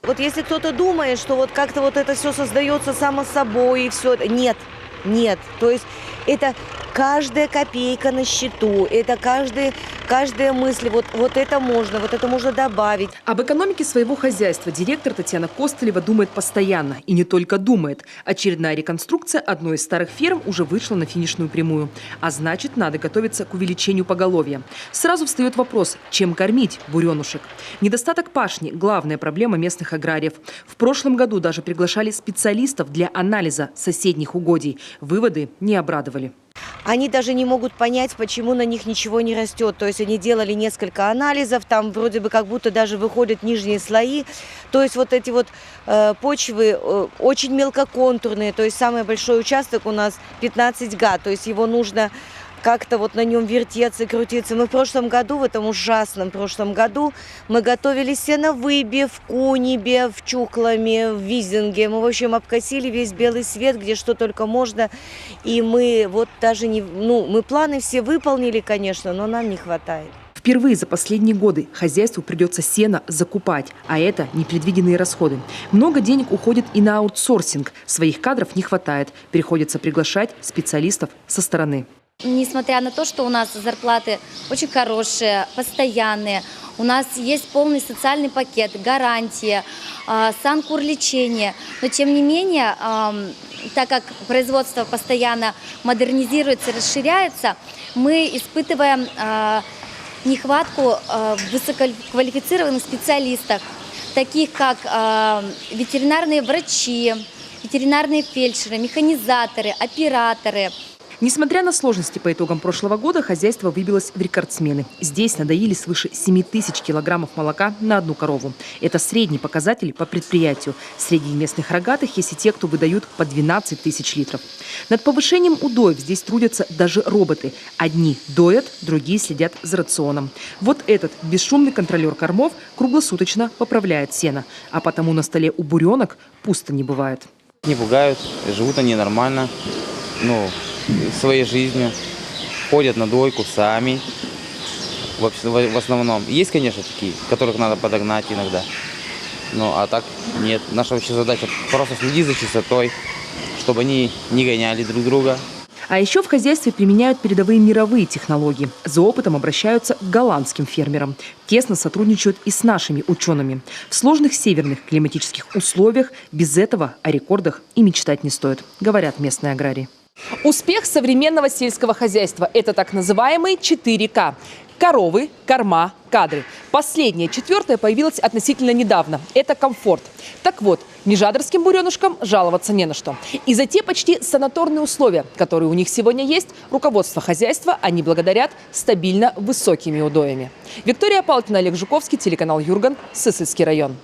Вот если кто-то думает, что вот как-то вот это все создается само собой и все, нет, нет. То есть это каждая копейка на счету, это каждая мысль, вот это можно добавить. Об экономике своего хозяйства директор Татьяна Костылева думает постоянно. И не только думает. Очередная реконструкция одной из старых ферм уже вышла на финишную прямую. А значит, надо готовиться к увеличению поголовья. Сразу встает вопрос, чем кормить буренушек. Недостаток пашни – главная проблема местных аграриев. В прошлом году даже приглашали специалистов для анализа соседних угодий. Выводы не обрадовали. Они даже не могут понять, почему на них ничего не растет. То есть они делали несколько анализов, там вроде бы как будто даже выходят нижние слои. То есть вот эти вот почвы очень мелкоконтурные. То есть самый большой участок у нас 15 га. То есть его нужно как-то вот на нем вертеться, крутиться. Мы в прошлом году, в этом ужасном прошлом году, мы готовили сеновыбе в Кунибе, в Чухломе, в Визинге. Мы, в общем, обкосили весь белый свет, где что только можно. И мы вот даже не... Ну, мы планы все выполнили, конечно, но нам не хватает. Впервые за последние годы хозяйству придется сено закупать, а это непредвиденные расходы. Много денег уходит и на аутсорсинг. Своих кадров не хватает. Приходится приглашать специалистов со стороны. Несмотря на то, что у нас зарплаты очень хорошие, постоянные, у нас есть полный социальный пакет, гарантия, санкурлечение, но тем не менее, так как производство постоянно модернизируется, расширяется, мы испытываем нехватку высококвалифицированных специалистов, таких как ветеринарные врачи, ветеринарные фельдшеры, механизаторы, операторы. Несмотря на сложности по итогам прошлого года, хозяйство выбилось в рекордсмены. Здесь надоили свыше 7000 килограммов молока на одну корову. Это средний показатель по предприятию. Среди местных рогатых есть и те, кто выдают по 12 тысяч литров. Над повышением удоев здесь трудятся даже роботы. Одни доят, другие следят за рационом. Вот этот бесшумный контролер кормов круглосуточно поправляет сено. А потому на столе у буренок пусто не бывает. Не пугают, живут они нормально. Своей жизнью, ходят на дойку сами, в основном. Есть, конечно, такие, которых надо подогнать иногда, а так нет. Наша вообще задача просто следить за чистотой, чтобы они не гоняли друг друга. А еще в хозяйстве применяют передовые мировые технологии. За опытом обращаются к голландским фермерам. Тесно сотрудничают и с нашими учеными. В сложных северных климатических условиях без этого о рекордах и мечтать не стоит, говорят местные аграрии. Успех современного сельского хозяйства – это так называемые 4К. Коровы, корма, кадры. Последнее, четвертое, появилось относительно недавно. Это комфорт. Так вот, нижадровским буренушкам жаловаться не на что. И за те почти санаторные условия, которые у них сегодня есть, руководство хозяйства они благодарят стабильно высокими удоями. Виктория Палкина, Олег Жуковский, телеканал Юрган, Сысольский район.